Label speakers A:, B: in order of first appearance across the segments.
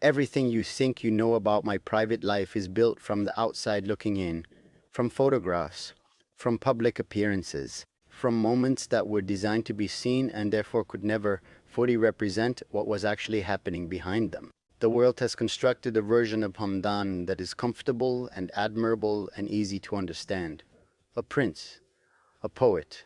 A: Everything you think you know about my private life is built from the outside looking in, from photographs, from public appearances, from moments that were designed to be seen and therefore could never fully represent what was actually happening behind them. The world has constructed a version of Hamdan that is comfortable and admirable and easy to understand. A prince, a poet,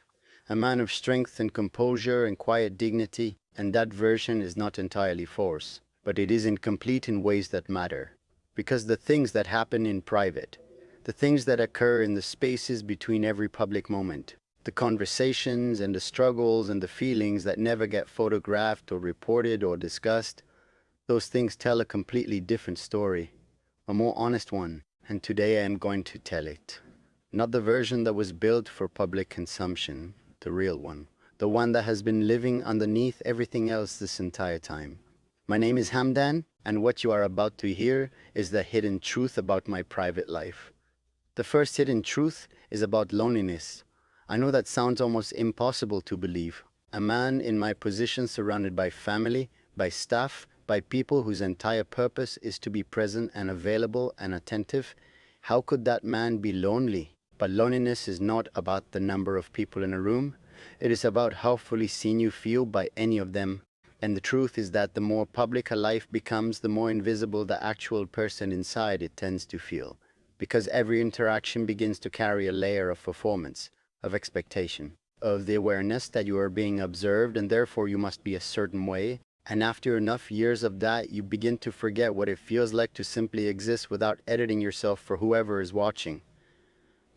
A: a man of strength and composure and quiet dignity, and that version is not entirely false, but it is incomplete in ways that matter. Because the things that happen in private, the things that occur in the spaces between every public moment, the conversations and the struggles and the feelings that never get photographed or reported or discussed, those things tell a completely different story, a more honest one, and today I am going to tell it. Not the version that was built for public consumption, the real one, the one that has been living underneath everything else this entire time. My name is Hamdan, and what you are about to hear is the hidden truth about my private life. The first hidden truth is about loneliness. I know that sounds almost impossible to believe. A man in my position surrounded by family, by staff, by people whose entire purpose is to be present and available and attentive, how could that man be lonely? But loneliness is not about the number of people in a room. It is about how fully seen you feel by any of them. And the truth is that the more public a life becomes, the more invisible the actual person inside it tends to feel. Because every interaction begins to carry a layer of performance, of expectation, of the awareness that you are being observed and therefore you must be a certain way. And after enough years of that, you begin to forget what it feels like to simply exist without editing yourself for whoever is watching.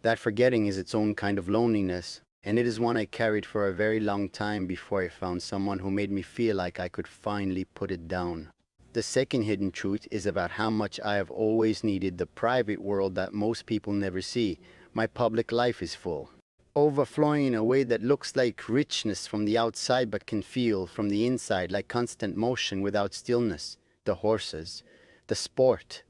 A: That forgetting is its own kind of loneliness, and it is one I carried for a very long time before I found someone who made me feel like I could finally put it down. The second hidden truth is about how much I have always needed the private world that most people never see. My public life is full, overflowing in a way that looks like richness from the outside but can feel from the inside like constant motion without stillness. The horses, the sport,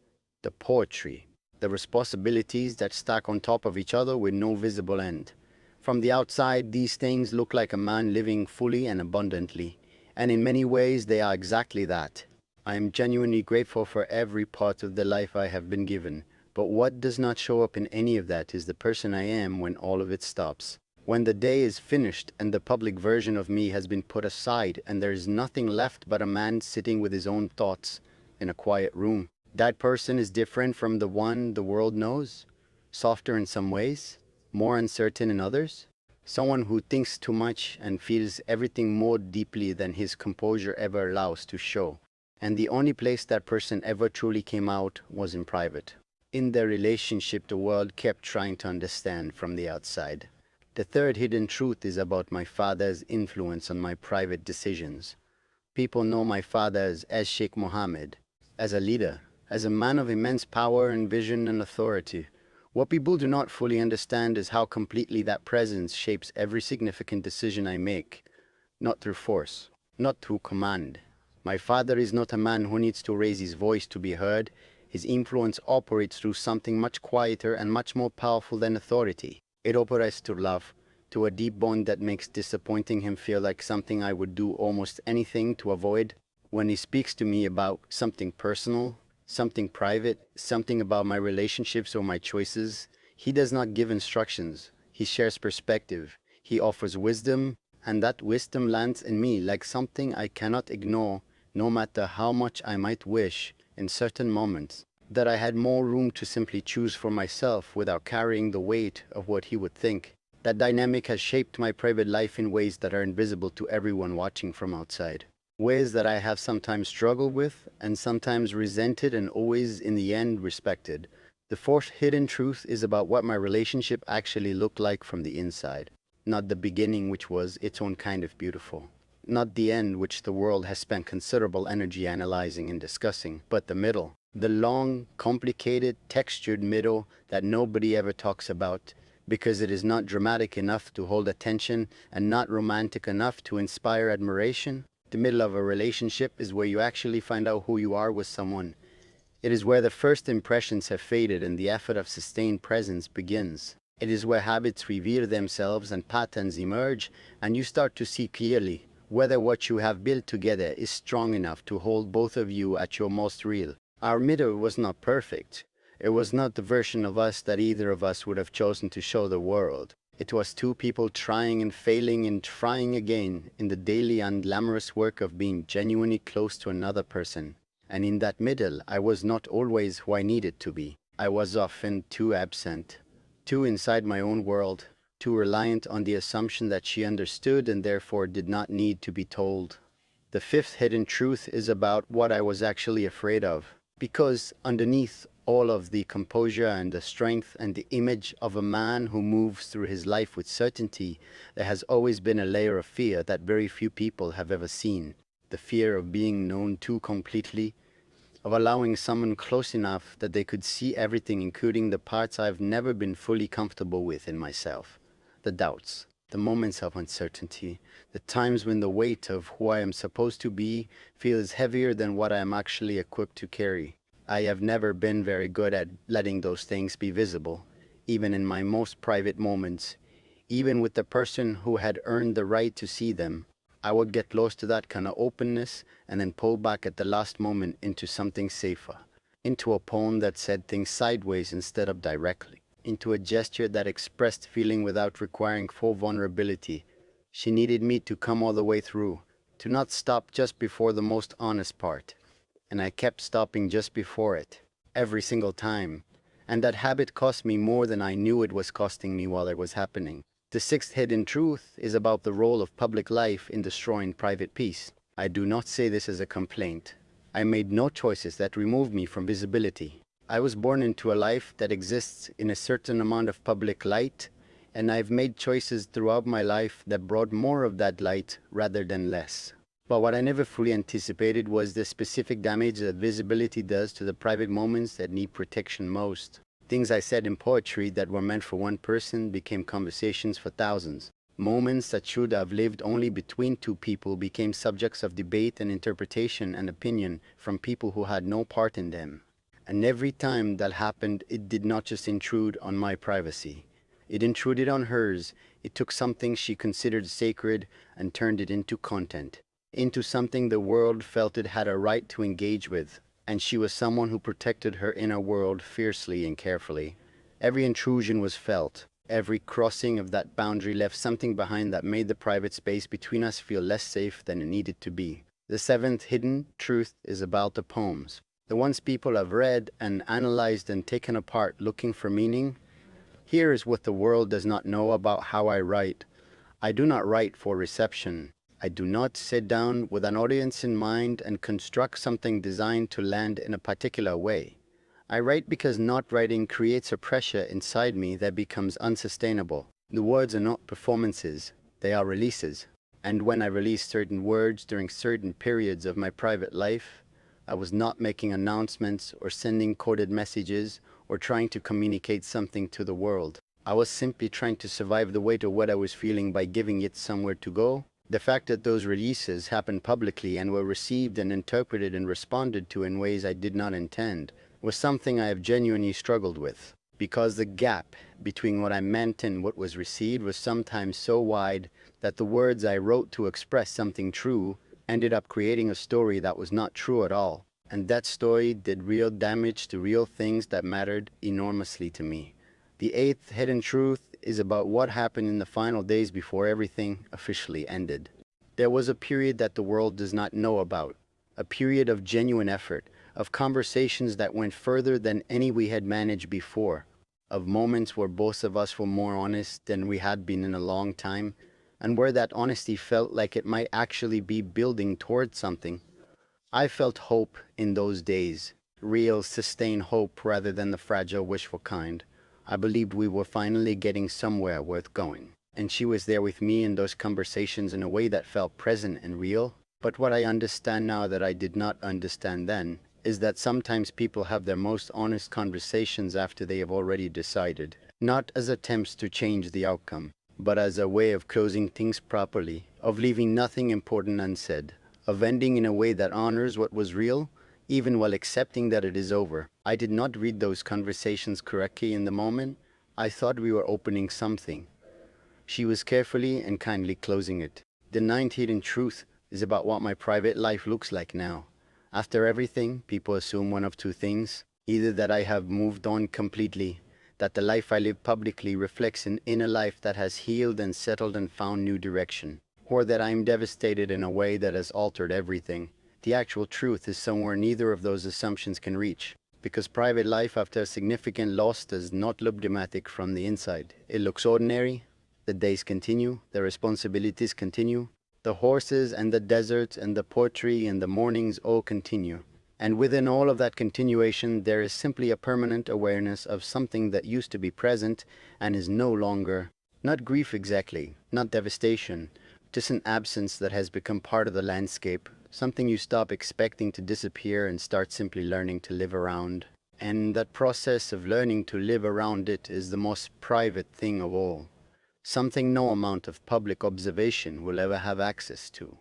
A: the poetry, the responsibilities that stack on top of each other with no visible end. From the outside, these things look like a man living fully and abundantly, and in many ways they are exactly that. I am genuinely grateful for every part of the life I have been given, but what does not show up in any of that is the person I am when all of it stops. When the day is finished and the public version of me has been put aside and there is nothing left but a man sitting with his own thoughts in a quiet room. That person is different from the one the world knows, softer in some ways, more uncertain in others. Someone who thinks too much and feels everything more deeply than his composure ever allows to show. And the only place that person ever truly came out was in private. In their relationship, the world kept trying to understand from the outside. The third hidden truth is about my father's influence on my private decisions. People know my father as Sheikh Mohammed, as a leader, as a man of immense power and vision and authority. What people do not fully understand is how completely that presence shapes every significant decision I make, not through force, not through command. My father is not a man who needs to raise his voice to be heard. His influence operates through something much quieter and much more powerful than authority. It operates through love, to a deep bond that makes disappointing him feel like something I would do almost anything to avoid. When he speaks to me about something personal, something private, something about my relationships or my choices, he does not give instructions. He shares perspective. He offers wisdom, and that wisdom lands in me like something I cannot ignore, no matter how much I might wish, in certain moments, that I had more room to simply choose for myself without carrying the weight of what he would think. That dynamic has shaped my private life in ways that are invisible to everyone watching from outside. Ways that I have sometimes struggled with and sometimes resented and always in the end respected. The fourth hidden truth is about what my relationship actually looked like from the inside. Not the beginning, which was its own kind of beautiful. Not the end, which the world has spent considerable energy analyzing and discussing, but the middle. The long, complicated, textured middle that nobody ever talks about because it is not dramatic enough to hold attention and not romantic enough to inspire admiration. The middle of a relationship is where you actually find out who you are with someone. It is where the first impressions have faded and the effort of sustained presence begins. It is where habits reveal themselves and patterns emerge, and you start to see clearly whether what you have built together is strong enough to hold both of you at your most real. Our middle was not perfect. It was not the version of us that either of us would have chosen to show the world. It was two people trying and failing and trying again in the daily unglamorous work of being genuinely close to another person. And in that middle, I was not always who I needed to be. I was often too absent, too inside my own world, too reliant on the assumption that she understood and therefore did not need to be told. The fifth hidden truth is about what I was actually afraid of. Because underneath all of the composure and the strength and the image of a man who moves through his life with certainty, there has always been a layer of fear that very few people have ever seen. The fear of being known too completely, of allowing someone close enough that they could see everything, including the parts I've never been fully comfortable with in myself. The doubts, the moments of uncertainty, the times when the weight of who I am supposed to be feels heavier than what I am actually equipped to carry. I have never been very good at letting those things be visible, even in my most private moments, even with the person who had earned the right to see them. I would get close to that kind of openness and then pull back at the last moment into something safer, into a poem that said things sideways instead of directly, into a gesture that expressed feeling without requiring full vulnerability. She needed me to come all the way through, to not stop just before the most honest part. And I kept stopping just before it, every single time. And that habit cost me more than I knew it was costing me while it was happening. The sixth hidden truth is about the role of public life in destroying private peace. I do not say this as a complaint. I made no choices that removed me from visibility. I was born into a life that exists in a certain amount of public light, and I've made choices throughout my life that brought more of that light rather than less. But what I never fully anticipated was the specific damage that visibility does to the private moments that need protection most. Things I said in poetry that were meant for one person became conversations for thousands. Moments that should have lived only between two people became subjects of debate and interpretation and opinion from people who had no part in them. And every time that happened, it did not just intrude on my privacy. It intruded on hers. It took something she considered sacred and turned it into content, into something the world felt it had a right to engage with. And she was someone who protected her inner world fiercely and carefully. Every intrusion was felt. Every crossing of that boundary left something behind that made the private space between us feel less safe than it needed to be. The seventh hidden truth is about the poems. The ones people have read and analyzed and taken apart looking for meaning. Here is what the world does not know about how I write. I do not write for reception. I do not sit down with an audience in mind and construct something designed to land in a particular way. I write because not writing creates a pressure inside me that becomes unsustainable. The words are not performances, they are releases. And when I release certain words during certain periods of my private life, I was not making announcements or sending coded messages or trying to communicate something to the world. I was simply trying to survive the weight of what I was feeling by giving it somewhere to go. The fact that those releases happened publicly and were received and interpreted and responded to in ways I did not intend was something I have genuinely struggled with, because the gap between what I meant and what was received was sometimes so wide that the words I wrote to express something true ended up creating a story that was not true at all. And that story did real damage to real things that mattered enormously to me. The eighth hidden truth is about what happened in the final days before everything officially ended. There was a period that the world does not know about, a period of genuine effort, of conversations that went further than any we had managed before, of moments where both of us were more honest than we had been in a long time, and where that honesty felt like it might actually be building towards something. I felt hope in those days, real, sustained hope rather than the fragile, wishful kind. I believed we were finally getting somewhere worth going. And she was there with me in those conversations in a way that felt present and real. But what I understand now that I did not understand then is that sometimes people have their most honest conversations after they have already decided, not as attempts to change the outcome, but as a way of closing things properly, of leaving nothing important unsaid, of ending in a way that honors what was real, even while accepting that it is over. I did not read those conversations correctly in the moment. I thought we were opening something. She was carefully and kindly closing it. The ninth hidden truth is about what my private life looks like now. After everything, people assume one of two things: either that I have moved on completely, that the life I live publicly reflects an inner life that has healed and settled and found new direction, or that I am devastated in a way that has altered everything. The actual truth is somewhere neither of those assumptions can reach, because private life after a significant loss does not look dramatic from the inside. It looks ordinary. The days continue, the responsibilities continue, the horses and the desert and the poetry and the mornings all continue. And within all of that continuation, there is simply a permanent awareness of something that used to be present and is no longer. Not grief exactly, not devastation, just an absence that has become part of the landscape, something you stop expecting to disappear and start simply learning to live around. And that process of learning to live around it is the most private thing of all, something no amount of public observation will ever have access to.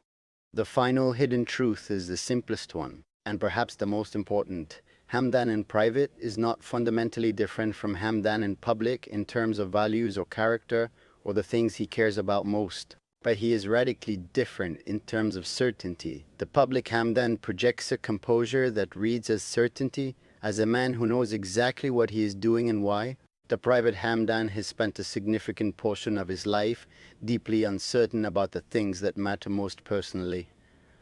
A: The final hidden truth is the simplest one, and perhaps the most important. Hamdan in private is not fundamentally different from Hamdan in public in terms of values or character or the things he cares about most, but he is radically different in terms of certainty. The public Hamdan projects a composure that reads as certainty, as a man who knows exactly what he is doing and why. The private Hamdan has spent a significant portion of his life deeply uncertain about the things that matter most personally,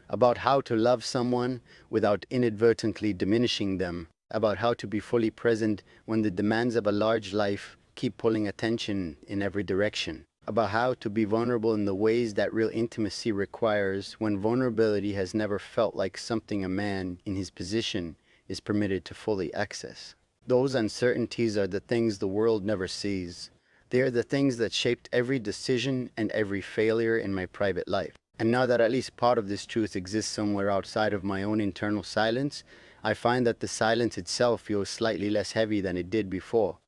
A: about how to love someone without inadvertently diminishing them, about how to be fully present when the demands of a large life keep pulling attention in every direction, about how to be vulnerable in the ways that real intimacy requires when vulnerability has never felt like something a man in his position is permitted to fully access. Those uncertainties are the things the world never sees. They are the things that shaped every decision and every failure in my private life. And now that at least part of this truth exists somewhere outside of my own internal silence, I find that the silence itself feels slightly less heavy than it did before.